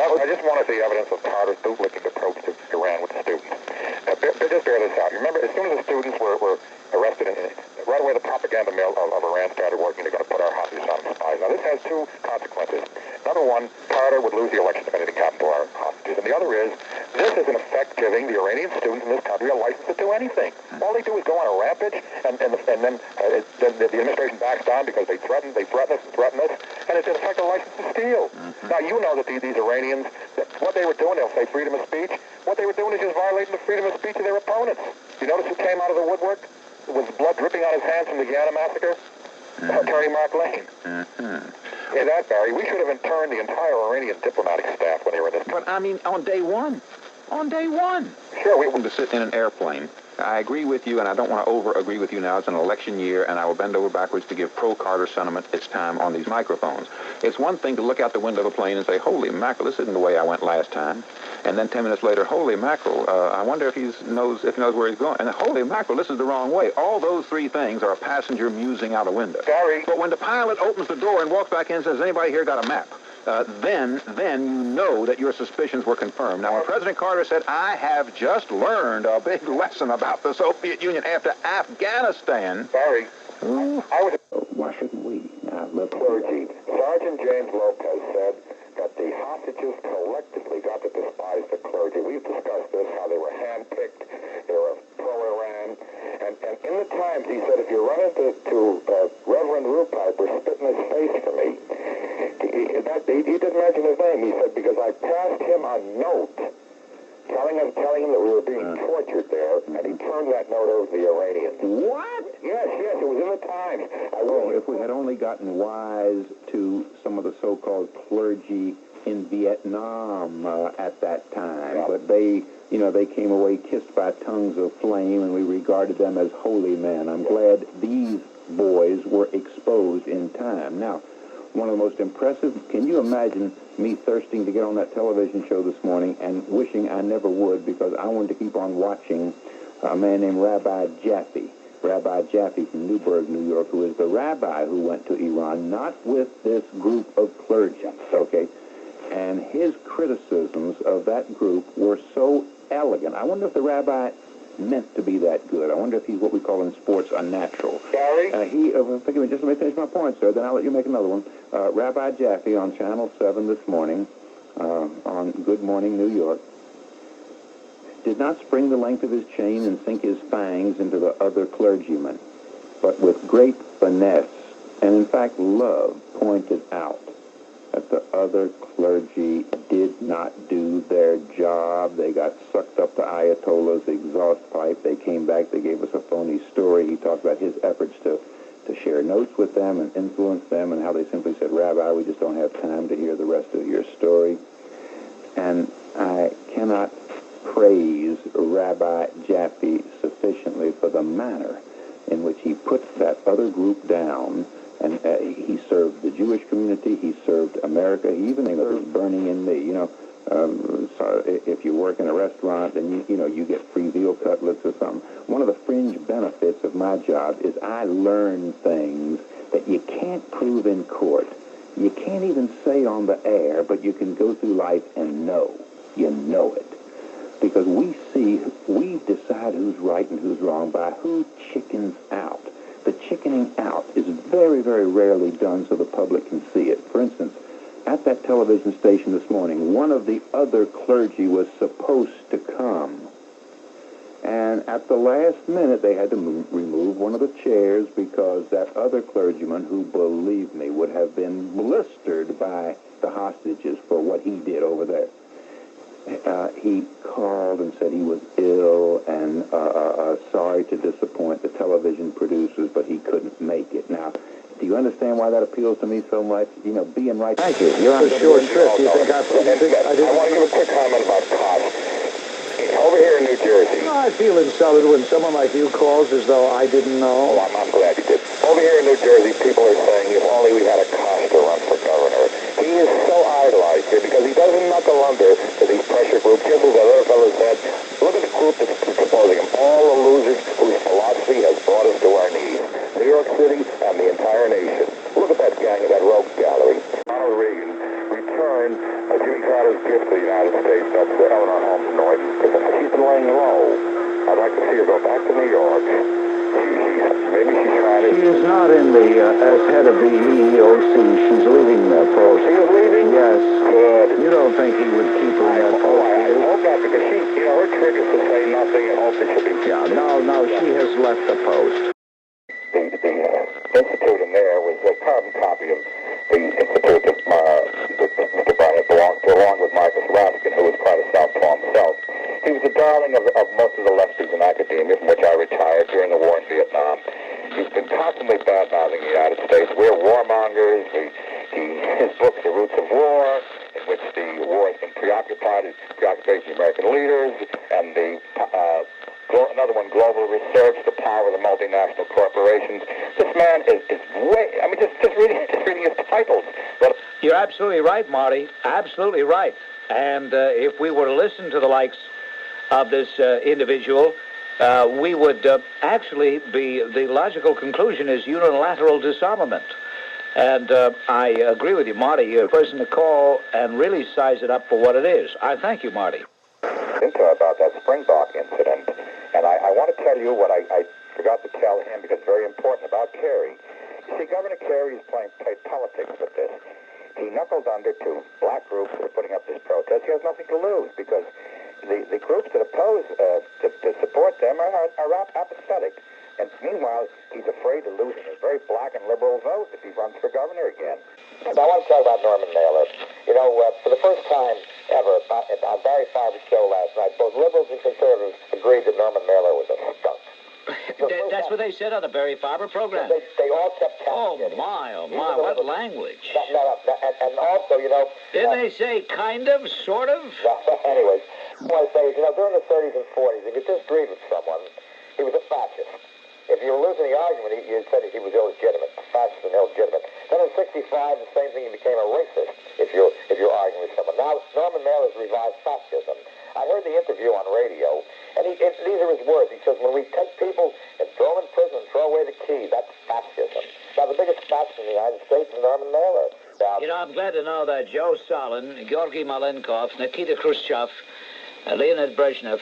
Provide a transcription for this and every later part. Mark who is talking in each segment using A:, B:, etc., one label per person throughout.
A: I just want to see evidence of Carter's bootlicking approach to Iran with the students. Just bear this out. You remember, as soon as the students were arrested, right away the propaganda mill of Iran started working. They're going to put our hostages on spies. Now, this has two consequences. Number one, Carter would lose the election if anything happened to our hostages. And the other is, this is in effect giving the Iranian students in this country a license to do anything. All they do is go on a rampage, and then the administration backs down because they threaten us, and it's in effect a license to steal. Now, you know that these Iranians, what they were doing, they'll say freedom of speech. What they were doing is just violating the freedom of speech of their opponents. You notice who came out of the woodwork with blood dripping on his hands from the Guyana massacre? Attorney Mark Lane. Yeah, that, Barry, we should have interned the entire Iranian diplomatic staff when they were in this country.
B: But, I mean, on day one.
A: Sure, we
B: to sit in an airplane. I agree with you, and I don't want to over-agree with you now. It's an election year, and I will bend over backwards to give pro-Carter sentiment its time on these microphones. It's one thing to look out the window of a plane and say, holy mackerel, this isn't the way I went last time. And then 10 minutes later, holy mackerel, I wonder if he knows where he's going. And holy mackerel, this is the wrong way. All those three things are a passenger musing out a window.
A: Barry.
B: But when the pilot opens the door and walks back in and says, anybody here got a map? Then you know that your suspicions were confirmed. Now, when President Carter said, I have just learned a big lesson about the Soviet Union after Afghanistan.
A: Barry, I was...
B: Why shouldn't we?
A: The clergy. Sergeant James Lopez said that the hostages collectively got to despise the clergy. We've discussed this, how they were handpicked, they were pro-Iran. And in the Times, he said, if you run into Reverend Rupiper, spit in his face for me. He didn't mention his name. He said, because I passed him a note telling him that we were being tortured there, and he turned that note over to the Iranians.
B: What?
A: Yes, it was in the Times.
B: If we had only gotten wise to some of the so-called clergy in Vietnam at that time,
A: yeah.
B: But they came away kissed by tongues of flame, and we regarded them as holy men. I'm glad these boys were exposed in time. Now, one of the most impressive, can you imagine me thirsting to get on that television show this morning and wishing I never would because I wanted to keep on watching a man named Rabbi Jaffe from Newburgh, New York, who is the rabbi who went to Iran, not with this group of clergy, okay? And his criticisms of that group were so elegant. I wonder if the rabbi meant to be that good. I wonder if he's what we call in sports unnatural.
A: Barry?
B: Forgive me, just let me finish my point, sir, then I'll let you make another one. Rabbi Jaffe on Channel 7 this morning, on Good Morning New York, did not spring the length of his chain and sink his fangs into the other clergymen, but with great finesse and, in fact, love, pointed out that the other clergy did not do their job. They got sucked up the Ayatollah's exhaust pipe. They came back. They gave us a phony story. He talked about his efforts to share notes with them and influence them, and how they simply said, Rabbi, we just don't have time to hear the rest of your story. And I cannot praise Rabbi Jaffe sufficiently for the manner in which he put that other group down. And he served the Jewish community. He served America. He even served burning in me. So if you work in a restaurant and you get free veal cutlets or something. One of the fringe benefits of my job is I learn things that you can't prove in court. You can't even say on the air, but you can go through life and know. You know it. Because we decide who's right and who's wrong by who chickens out. The chickening out is very, very rarely done so the public can see it. For instance, at that television station this morning, one of the other clergy was supposed to come. And at the last minute, they had to remove one of the chairs because that other clergyman, who, believe me, would have been blistered by the hostages for what he did over there. He called and said he was ill and sorry to disappoint the television producers, but he couldn't make it. Now, do you understand why that appeals to me so much? Being right. Thank you. You're on
C: a short trip. Do you think I
A: want to give a quick comment about Koch. Over here in New Jersey.
C: I feel insulted when someone like you calls as though I didn't know.
A: Oh, I'm glad you did. Over here in New Jersey, people are saying, if only we had a Koch to run for governor. He is so idolized here because he doesn't knuckle under to these pressure groups. Just as that other fellow said, look at the group that's proposing him. All the losers whose philosophy has brought us to our knees. New York City and the entire nation. Look at that gang, that rogue gallery. Ronald Reagan returned Jimmy Carter's here to the United States. That's Eleanor Holmes Norton. She's been laying low. I'd like to see her go back to New York. Maybe she's trying to...
C: She is not in the, as head of the EEOC. She's leaving that post.
A: She is leaving?
C: Yes.
A: Good.
C: You don't think he would keep her in that post?
A: I hope not, because she, her trick is to say nothing and hope that she'll be...
C: Yeah, no, she has left the post.
A: The institute in there was a carbon copy of the institute that Mr. Barnett belonged to, along with Marcus Raskin, who was quite a southpaw himself. He was the darling of most of the lefties in academia, from which I retired during the war in Vietnam. He's been constantly bad-mouthing the United States. We're warmongers. His book, The Roots of War, in which the war has been preoccupation of the American leaders, and another one, Global Research, the power of the multinational corporations. This man is way, just reading his titles. But
D: you're absolutely right, Marty. Absolutely right. And if we were to listen to the likes of this individual, we would actually be, the logical conclusion is unilateral disarmament. And I agree with you, Marty. You're the person to call and really size it up for what it is. I thank you, Marty.
A: About that Springbok incident, and I want to tell you what I forgot to tell him, because it's very important, about Carey. You see, Governor Carey has played politics with this. He knuckled under to black groups that are putting up this protest. He has nothing to lose, because the groups that oppose, to support them are apathetic. And meanwhile, he's afraid of losing a very black and liberal vote if he runs for governor again. I want to talk about Norman Mailer. For the first time ever, on Barry Farber's show last night, both liberals and conservatives agreed that Norman Mailer was a skunk.
D: That's what they said on the Barry Farber program.
A: They all kept
D: castigating. Oh, my, what language.
A: And also,
D: Didn't they say kind of, sort of?
A: Anyways, what I say is, during the 30s and 40s, if you disagreed with someone, he was a fascist. If you were losing the argument, you said he was illegitimate, fascist and illegitimate. Then in 65, the same thing, he became a racist if you're arguing with someone. Now, Norman Mailer's revived fascism. I heard the interview on radio, and these are his words. He says, when we take people and throw them in prison and throw away the key, that's fascism. Now, the biggest fascist in the United States is Norman Mailer.
D: I'm glad to know that Joe Stalin, Georgy Malenkov, Nikita Khrushchev, Leonid Brezhnev,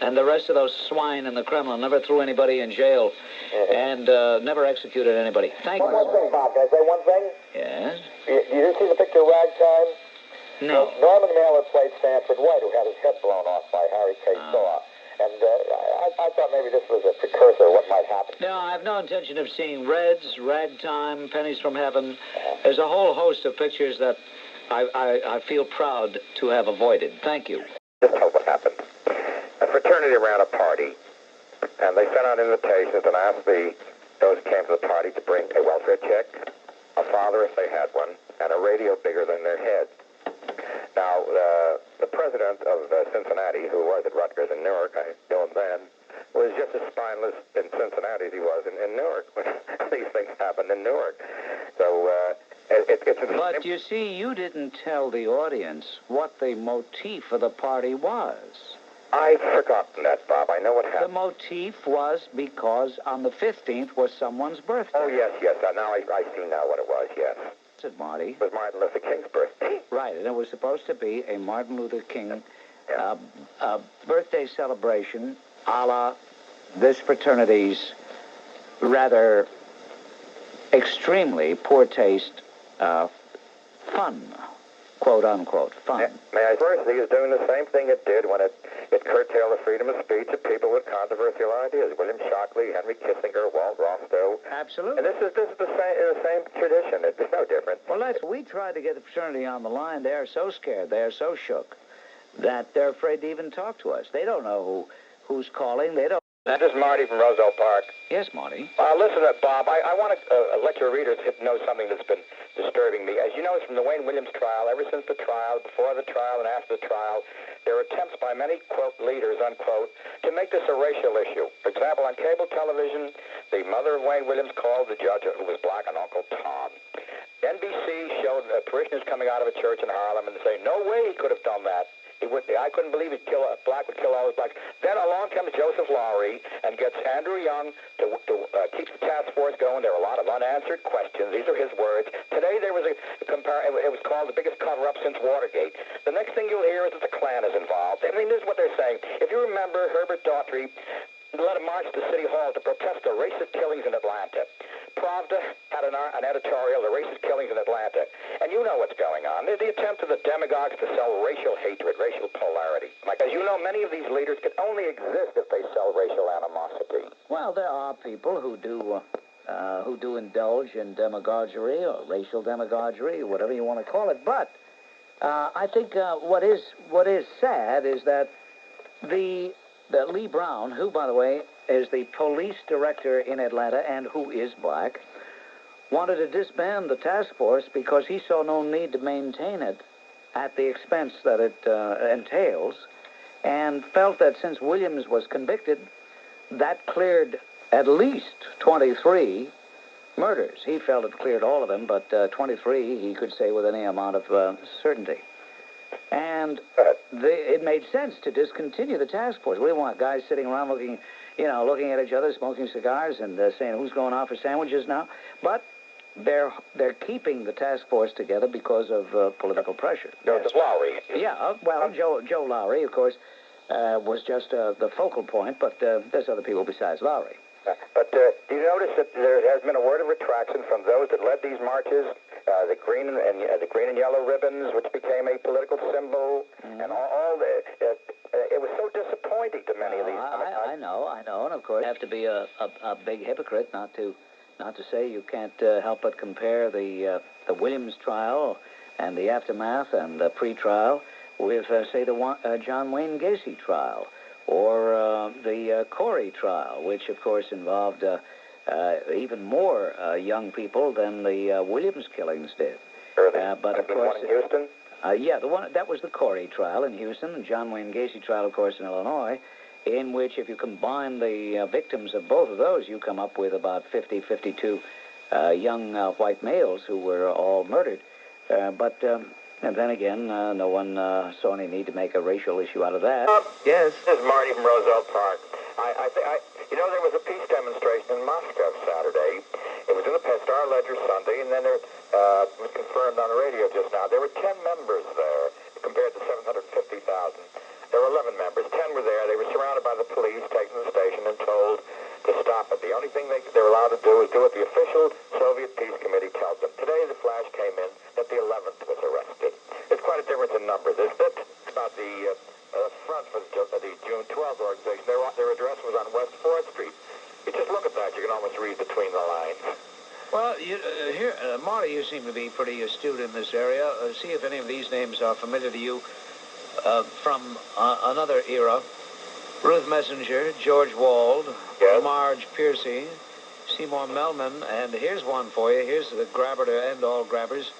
D: and the rest of those swine in the Kremlin never threw anybody in jail and never executed anybody. Thank you.
A: One more thing, Bob. Can I say one thing?
D: Yes?
A: You see the picture Ragtime?
D: No.
A: Norman Mailer played Stanford White, who had his head blown off by Harry K. Saw. And I thought maybe this was a precursor of what might happen.
D: No, I have no intention of seeing Reds, Ragtime, Pennies from Heaven. There's a whole host of pictures that I feel proud to have avoided. Thank you.
A: Just tell what happened. A fraternity ran a party, and they sent out invitations and asked those who came to the party to bring a welfare check, a father if they had one, and a radio bigger than their head. Now, the president of Cincinnati, who was at Rutgers in Newark, I knew him then, was just as spineless in Cincinnati as he was in Newark when these things happened in Newark. So,
D: But you see, you didn't tell the audience what the motif of the party was.
A: I've forgotten that, Bob. I know what happened.
D: The motif was because on the 15th was someone's birthday.
A: Oh, yes. Now I see now what it was, yes.
D: Said Marty.
A: It was Martin Luther King's birthday.
D: Right, and it was supposed to be a Martin Luther King birthday celebration a la this fraternity's rather extremely poor taste fun, quote-unquote, fun.
A: May I first see is doing the same thing it did when it curtailed the freedom of speech of people with controversial ideas. William Shockley, Henry Kissinger, Walt Rostow.
D: Absolutely.
A: And this is the same tradition. It's no different.
D: Well, we tried to get the fraternity on the line. They're so scared, they're so shook, that they're afraid to even talk to us. They don't know who's calling. They don't.
A: This is Marty from Roselle Park.
D: Yes, Marty.
A: Listen, Bob, I want to let your readers know something that's been disturbing me. As you know, from the Wayne Williams trial, ever since the trial, before the trial, and after the trial, there are attempts by many, quote, leaders, unquote, to make this a racial issue. For example, on cable television, the mother of Wayne Williams called the judge, who was black, an Uncle Tom. NBC showed parishioners coming out of a church in Harlem and saying, no way he could have done that. I couldn't believe a black would kill all his blacks. Then along comes Joseph Lowry and gets Andrew Young to keep the task force going. There were a lot of unanswered questions. These are his words. Today there was it was called the biggest cover-up since Watergate. The next thing you'll hear appears that the Klan is involved. I mean, this is what they're saying. If you remember, Herbert Daughtry led a march to City Hall to protest the racist killings in Atlanta. Pravda had an editorial, the racist killings in Atlanta. And you know what's going on. The attempt of the demagogues to sell racial hatred, racial polarity. Because you know many of these leaders can only exist if they sell racial animosity.
D: Well, there are people who do indulge in demagoguery or racial demagoguery, whatever you want to call it. But I think what is sad is that that Lee Brown, who, by the way, is the police director in Atlanta and who is black, wanted to disband the task force because he saw no need to maintain it at the expense that it entails, and felt that since Williams was convicted, that cleared at least 23 murders. He felt it cleared all of them, but 23 he could say with any amount of certainty. And it made sense to discontinue the task force. We didn't want guys sitting around looking at each other, smoking cigars, and saying who's going out for sandwiches now. But they're keeping the task force together because of political pressure.
A: Joseph Lowry.
D: Yeah, well, Joe Lowry, of course, was just the focal point, but there's other people besides Lowry.
A: But do you notice that there has been a word of retraction from those that led these marches? The green and yellow ribbons, which became a political symbol, and all it was so disappointing to many of these.
D: I know, and of course, you have to be a big hypocrite not to say you can't help but compare the Williams trial and the aftermath and the pre-trial with, say, the John Wayne Gacy trial, or the Corey trial, which, of course, involved even more young people than the Williams killings did. But of course,
A: one in Houston?
D: That was the Corey trial in Houston, and John Wayne Gacy trial, of course, in Illinois, in which, if you combine the victims of both of those, you come up with about 52 young white males who were all murdered. And then again, no one saw any need to make a racial issue out of that.
A: Yes. This is Marty from Roselle Park. There was a peace demonstration in Moscow Saturday. It was in the Star Ledger Sunday, and then it was confirmed on the radio just now. There were 10 members there compared to 750,000. There were 11 members. 10 were there. They were surrounded by the police, taken to the station, and told to stop it. The only thing they were allowed to do was do what the official Soviet Peace Committee tells them. Today, the flash came in that the 11th was arrested. There's quite a difference in numbers, isn't it? About the front for the June 12th organization. Their address was on West 4th Street. You just look at that, you can almost read between the lines.
D: Well, here, Marty, you seem to be pretty astute in this area. See if any of these names are familiar to you from another era. Ruth Messenger, George Wald,
A: yes.
D: Marge Piercy, Seymour Melman, and here's one for you. Here's the grabber to end all grabbers,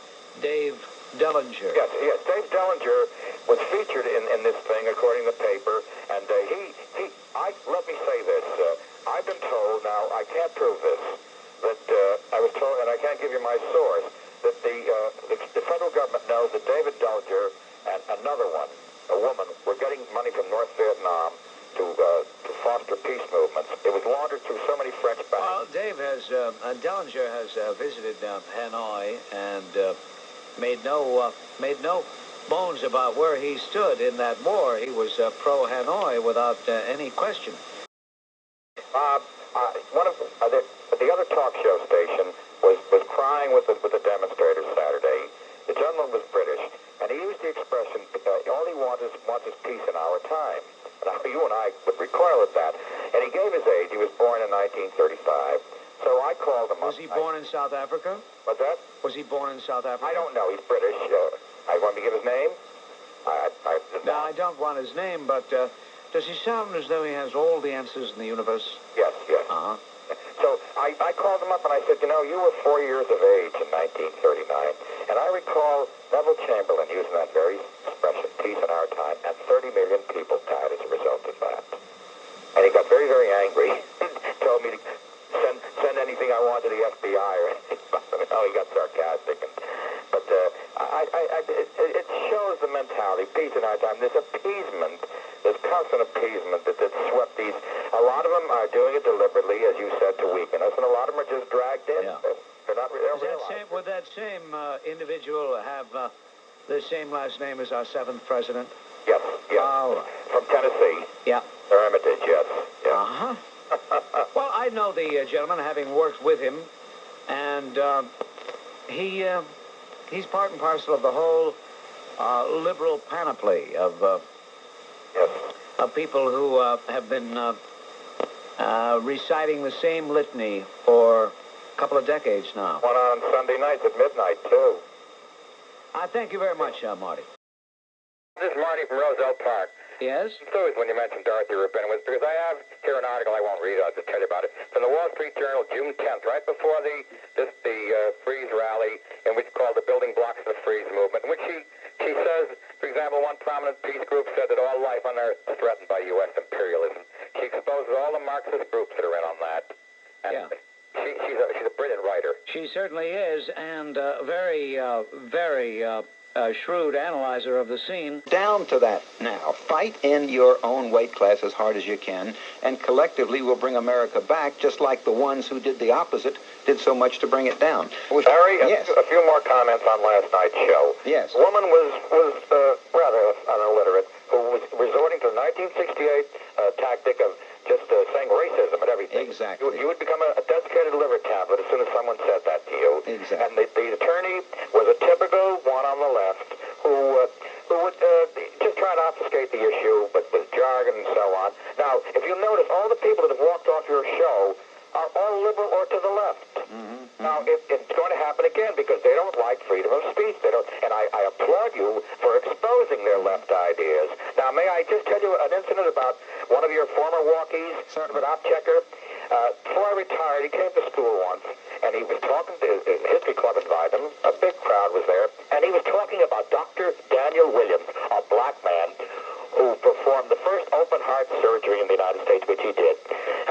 D: Dave Dellinger.
A: Yes, Dave Dellinger was featured in this thing, according to the paper, and let me say this, I've been told, now I can't prove this, that I was told, and I can't give you my source, that the federal government knows that David Dellinger and another one, a woman, were getting money from North Vietnam to foster peace movements. It was laundered through so many French banks.
D: Well, Dellinger has visited Hanoi and made no bones about where he stood in that war. He was pro-Hanoi without any question.
A: One of the other talk show station was crying with the demonstrators Saturday. The gentleman was British, and he used the expression, all he wants is peace in our time. And you and I would recoil at that. And he gave his age. He was born in 1935. So I called him up.
D: Was he born in South Africa?
A: What's that?
D: Was he born in South Africa?
A: I don't know. He's British. I want me to give his name?
D: No, I don't want his name, but does he sound as though he has all the answers in the universe?
A: Yes.
D: Uh-huh.
A: So I called him up and I said, you were 4 years of age in 1939. And I recall Neville Chamberlain using that very expression, peace in our time, and 30 million people died as a result of that. And he got very, very angry. Told me to send anything I want to the FBI or anything. He got sarcastic. But it shows the mentality, peace in our time. This appeasement, this constant appeasement that swept these. A lot of them are doing it deliberately, as you said, to weaken us, and a lot of them are just dragged in.
D: Yeah.
A: They're not realized.
D: Would that same individual have the same last name as our 7th president?
A: Yes, yes.
D: All right.
A: From Tennessee.
D: Yeah.
A: The Hermitage, yes. Yeah.
D: Uh-huh. Well, I know the gentleman, having worked with him, and he's part and parcel of the whole liberal panoply of
A: Yes.
D: people who have been reciting the same litany for a couple of decades now.
A: One on Sunday nights at midnight, too.
D: Thank you very much, Marty.
A: This is Marty from Roselle Park.
D: Yes?
A: I'm enthused when you mentioned Dorothy Rabinowitz, because I have here an article, I won't read it, I'll just tell you about it, from the Wall Street Journal, June 10th, right before the Freeze rally, in which called the Building Blocks of the Freeze Movement, in which she says, for example, one prominent peace group said that all life on Earth is threatened by U.S. imperialism. She exposes all the Marxist groups that are in on that. And
D: yeah.
A: She's a brilliant writer.
D: She certainly is, and very shrewd analyzer of the scene.
B: Down to that now. Fight in your own weight class as hard as you can, and collectively we'll bring America back, just like the ones who did the opposite did so much to bring it down.
A: Barry,
B: yes.
A: a few more comments on last night's show.
B: Yes.
A: A woman was rather illiterate, who was resorting to the 1968 tactic of just saying racism and everything.
B: Exactly.
A: You would become a desiccated liver tablet as soon as someone said that to you.
B: Exactly.
A: And the attorney was a typical one on the left who would just try to obfuscate the issue, but with jargon and so on. Now, if you notice, all the people that have walked off your show are all liberal or to the left.
B: Mm-hmm.
A: Now, it's going to happen again because they don't like freedom of speech. They don't, and I applaud you for exposing their left ideas. Now, may I just tell you an incident about one of your former walkies,
B: Certainly.
A: Aptheker? Before I retired, he came to school once, and he was talking to his history club invited him. A big crowd was there, and he was talking about Dr. Daniel Williams, a black man who performed the first open-heart surgery in the United States, which he did.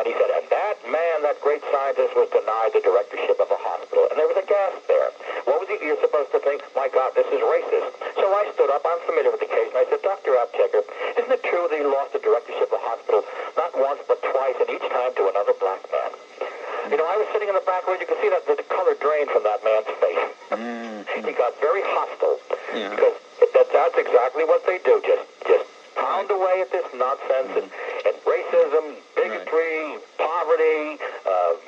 A: And he said, and that man, that great scientist, was denied the directorship of a hospital. And there was a gasp there. What was he? You're supposed to think, my God, this is racist. So I stood up. I'm familiar with the case. And I said, Dr. Aptheker, isn't it true that he lost the directorship of a hospital not once but twice, and each time to another black man? You know, I was sitting in the back row. You can see that the color drained from that man's face. He got very hostile.
B: Yeah.
A: Because that's exactly what they do. Just pound away at this nonsense and racism, bigotry, poverty,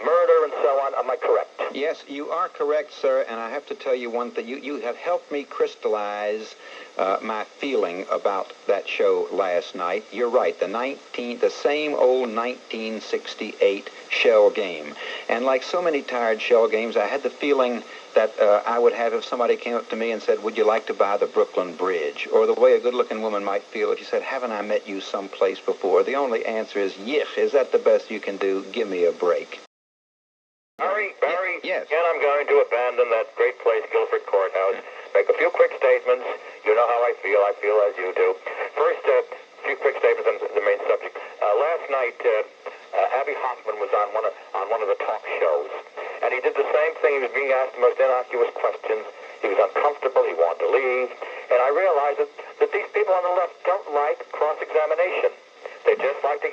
A: murder, and so on. Am I correct?
B: Yes, you are correct, sir, and I have to tell you one thing. You have helped me crystallize my feeling about that show last night. You're right, the same old 1968 shell game. And like so many tired shell games, I had the feeling that I would have if somebody came up to me and said, would you like to buy the Brooklyn Bridge? Or the way a good-looking woman might feel if you said, haven't I met you someplace before? The only answer is, yich, is that the best you can do? Give me a break.
A: Barry,
B: yes.
A: Again, I'm going to abandon that great place, Guilford Courthouse. Make a few quick statements. You know how I feel. I feel as you do. First, a few quick statements on the main subject. Last night, Abbie Hoffman was on one of the talk shows, and he did the same thing. He was being asked the most innocuous questions. He was uncomfortable. He wanted to leave. And I realized that these people on the left don't like cross-examination. They just like to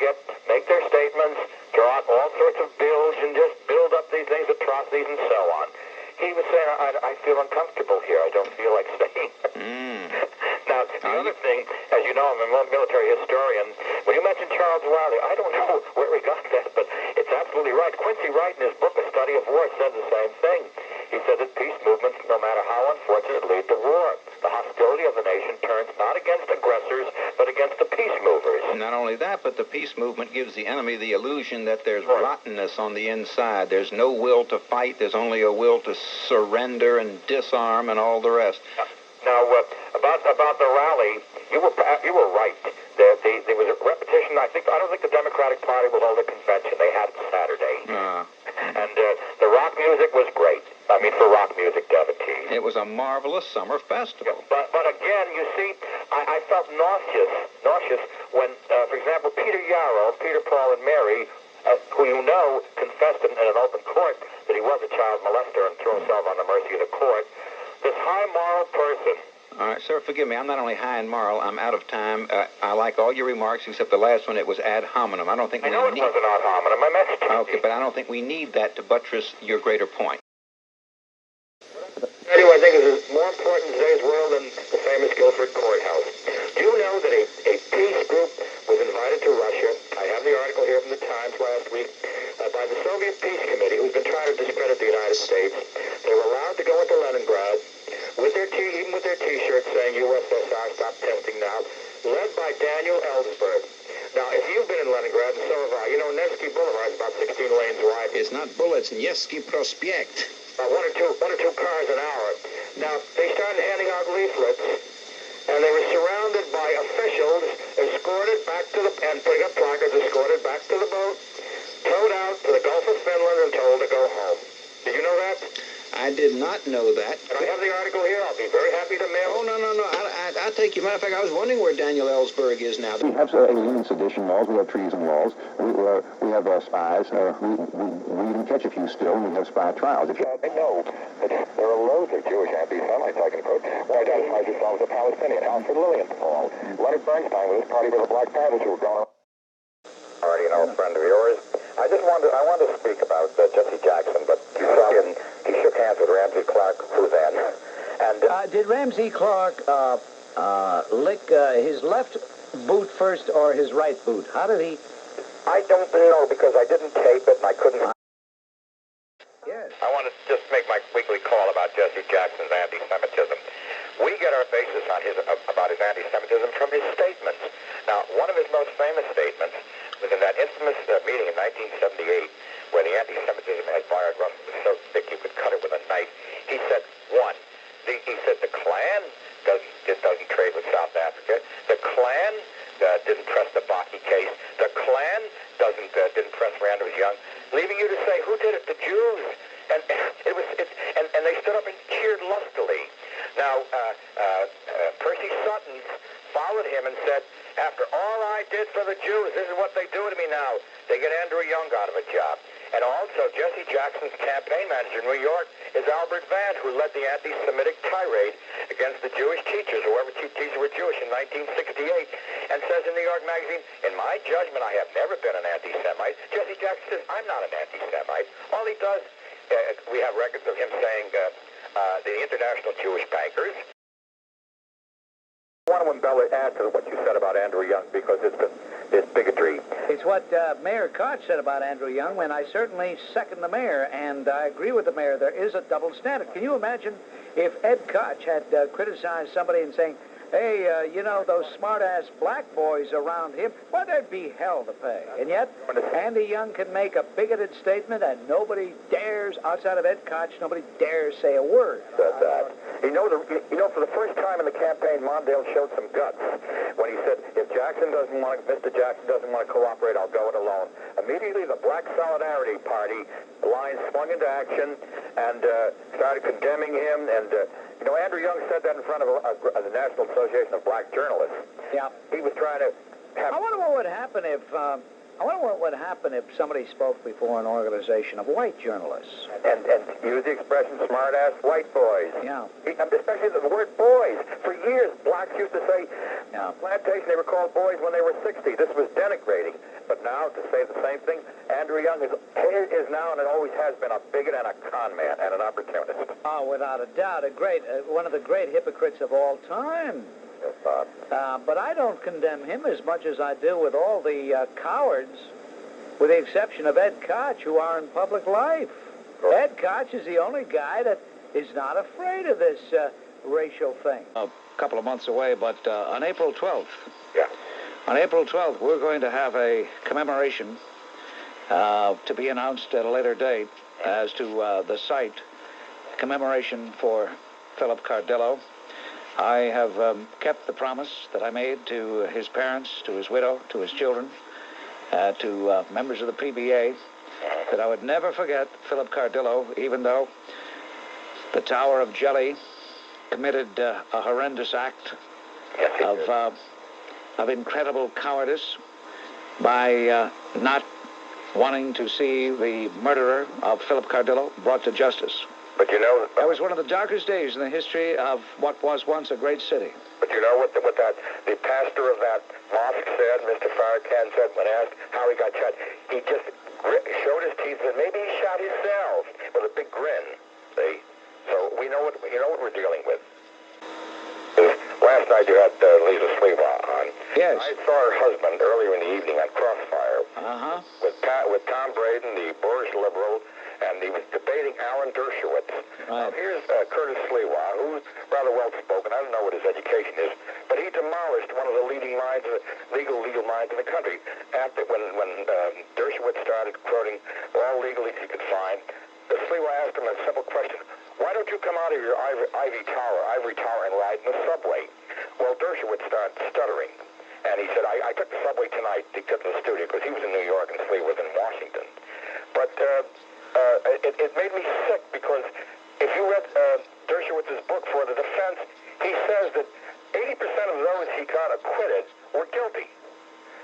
A: make their statements, draw out all sorts of bills, and just build up these things, atrocities, and so on. He was saying, I feel uncomfortable here. I don't feel like staying. Now, the other thing, as you know, I'm a military historian. When you mentioned Charles Wiley, I don't know where he got that, but it's absolutely right. Quincy Wright, in his book, A Study of War, said the same thing. He said that peace movements, no matter how unfortunate, lead to war. The hostility of the nation turns not against aggressors, but against the peace movers.
B: Not only that, but the peace movement gives the enemy the illusion that there's rottenness on the inside. There's no will to fight. There's only a will to surrender and disarm and all the rest.
A: Now, about the rally, you were right. There was a repetition. I don't think the Democratic Party will hold a convention. They had it Saturday, and the rock music was great. I mean, for rock music devotees.
B: It was a marvelous summer festival.
A: Yeah, but again, you see, I felt nauseous when, for example, Peter Yarrow, Peter, Paul, and Mary, who you know confessed in an open court that he was a child molester and threw himself on the mercy of the court. This high moral person.
B: All right, sir, forgive me. I'm not only high and moral. I'm out of time. I like all your remarks except the last one. It was ad hominem. I don't think
A: I know it wasn't ad hominem. I meant it.
B: Okay, but I don't think we need that to buttress your greater point.
A: Anyway, I think it is more important in today's world than the famous Guilford Courthouse. Do you know that a peace group was invited to Russia. I have the article here from the Times last week by the Soviet Peace Committee, who's been trying to discredit the United States. They were allowed to go into Leningrad with even with their T-shirts saying USSR, stop testing now, led by Daniel Ellsberg. Now, if you've been in Leningrad, and so have I, you know Nevsky Boulevard is about 16 lanes wide.
E: It's not bullets, Nevsky Prospect.
A: One or two cars an hour. Now, they started handing out leaflets, and they were surrounded by officials, escorted back to the, and putting up placards, escorted back to the boat, towed out to the Gulf of Finland, and told to go home. Did you know that?
E: I did not know that.
A: And I have the article here. I'll be very happy to mail it.
E: Oh, no. I'll take you. Matter of fact, I was wondering where Daniel Ellsberg is now.
B: We have alien and sedition laws. We have treason laws. We have spies. We even catch a few still, and we have spy trials. If you
A: know that there are loads of Jewish anti-Semites, I can quote, who identifies themselves as a Palestinian. Alfred Lilienthal, Leonard Bernstein with his party with the Black Panthers who were going on. Already an old friend of yours. I wanted to speak about Jesse Jackson, but you saw him. He shook hands with Ramsay Clark, Suzanne. And
D: did Ramsay Clark lick his left boot first or his right boot? How did he?
A: I don't know because I didn't tape it and I couldn't.
D: Yes.
A: I want to just make my weekly call about Jesse Jackson's anti-Semitism. We get our basis on about his anti-Semitism from his statements. Now, one of his most famous statements was in that infamous meeting in 1978 where the anti-Semitism had fired Russell was so thick you could cut it with a knife. He said, he said the Klan doesn't trade with South Africa. The Klan didn't press the Baki case. The Klan didn't press Randall Young, leaving you to say, who did it? The Jews. And and they stood up and cheered lustily. Now, Percy Sutton followed him and said, after all I did for the Jews, this is what they do to me now. They get Andrew Young out of a job. And also, Jesse Jackson's campaign manager in New York is Albert Vance, who led the anti-Semitic tirade against the Jewish teachers, whoever teachers were Jewish in 1968, and says in New York Magazine, in my judgment, I have never been an anti-Semite. Jesse Jackson says, I'm not an anti-Semite. All he does, we have records of him saying the international Jewish bankers. I want to embellish, add to what you said about Andrew Young, because it's bigotry.
D: It's what Mayor Koch said about Andrew Young, when I certainly second the mayor, and I agree with the mayor. There is a double standard. Can you imagine if Ed Koch had criticized somebody and saying, hey, you know, those smart-ass black boys around him, well, there'd be hell to pay. And yet, Andy Young can make a bigoted statement, and nobody dares, outside of Ed Koch, nobody dares say a word.
A: That. You know, for the first time in the campaign, Mondale showed some guts when he said, if Mr. Jackson doesn't want to cooperate, I'll go it alone. Immediately, the Black Solidarity Party line swung into action and started condemning him. And, you know, Andrew Young said that in front of the National Association of Black Journalists.
D: Yeah.
A: He was trying to have...
D: I wonder what would happen if... somebody spoke before an organization of white journalists.
A: And use the expression smart-ass white boys.
D: Yeah.
A: Especially the word boys. For years, blacks used to say, plantation, they were called boys when they were 60. This was denigrating. But now, to say the same thing, Andrew Young is now, and it always has been, a bigot and a con man and an opportunist.
D: Oh, without a doubt. One of the great hypocrites of all time. But I don't condemn him as much as I do with all the cowards, with the exception of Ed Koch, who are in public life. Ed Koch is the only guy that is not afraid of this racial thing.
F: A couple of months away, but on April 12th,
A: on
F: April 12th, we're going to have a commemoration to be announced at a later date as to the site, commemoration for Philip Cardillo. I have kept the promise that I made to his parents, to his widow, to his children, to members of the PBA, that I would never forget Philip Cardillo, even though the Tower of Jelly committed a horrendous act of incredible cowardice by not wanting to see the murderer of Philip Cardillo brought to justice.
A: But you know...
F: That was one of the darkest days in the history of what was once a great city.
A: But you know what the pastor of that mosque said, Mr. Farrakhan said, when asked how he got shot, he just showed his teeth and maybe he shot himself with a big grin, see? So we know what we're dealing with. Last night you had Lisa Sliwa on.
F: Yes.
A: I saw her husband earlier in the evening on Crossfire with Tom Braden, the Bourge liberal, and he was debating Alan Dershowitz.
F: Right.
A: Here's Curtis Sliwa, who's rather well-spoken. I don't know what his education is, but he demolished one of the leading minds, legal minds in the country. After when Dershowitz started quoting all legalese he could find, Sliwa asked him a simple question: why don't you come out of your ivory tower and ride in the subway? Well, Dershowitz started stuttering, and he said, I took the subway tonight to get to the studio, because he was in New York and Sliwa was in Washington. But it made me sick, because if you read Dershowitz's book for the defense, he says that 80% of those he got acquitted were guilty.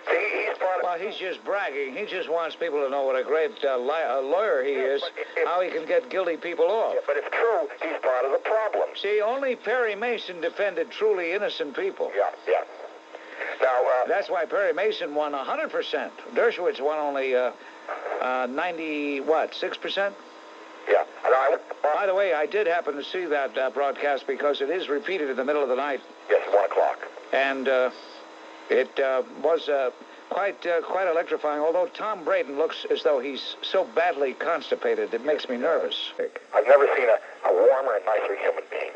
A: See, he's part of...
F: Well, he's just bragging. He just wants people to know what a great lawyer he is, how he can get guilty people off.
A: Yeah, but if true, he's part of the problem.
F: See, only Perry Mason defended truly innocent people.
A: Yeah. Now,
F: that's why Perry Mason won 100%. Dershowitz won only 6%?
A: Yeah.
F: By the way, I did happen to see that broadcast, because it is repeated in the middle of the night.
A: Yes, 1 o'clock.
F: And it was quite electrifying, although Tom Braden looks as though he's so badly constipated, it makes me nervous.
A: I've never seen a warmer and nicer human being.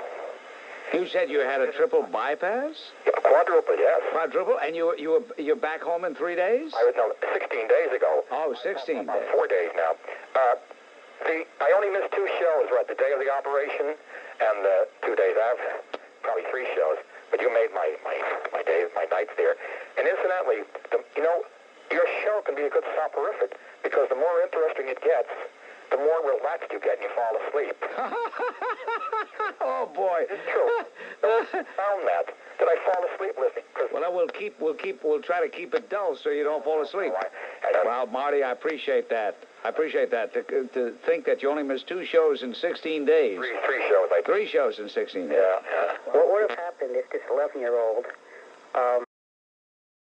F: You said you had a triple bypass?
A: Yeah, quadruple, yes.
F: Quadruple? And you're back home in 3 days?
A: I was, no, 16 days ago.
F: Oh, 16 days.
A: 4 days now. I only missed 2 shows, right, the day of the operation and 2 days after. Probably 3 shows. But you made my days, my nights there. And incidentally, your show can be a good soporific, because the more interesting it gets, the more relaxed you get and you fall asleep.
F: Oh boy!
A: It's true. I found that I fall asleep listening.
F: Well, we'll try to keep it dull so you don't fall asleep.
A: Right.
F: Well, Marty, I appreciate that. To think that you only missed 2 shows in 16 days.
A: 3 shows.
F: 3 shows in 16 days.
A: Yeah.
G: What would have happened if this 11-year-old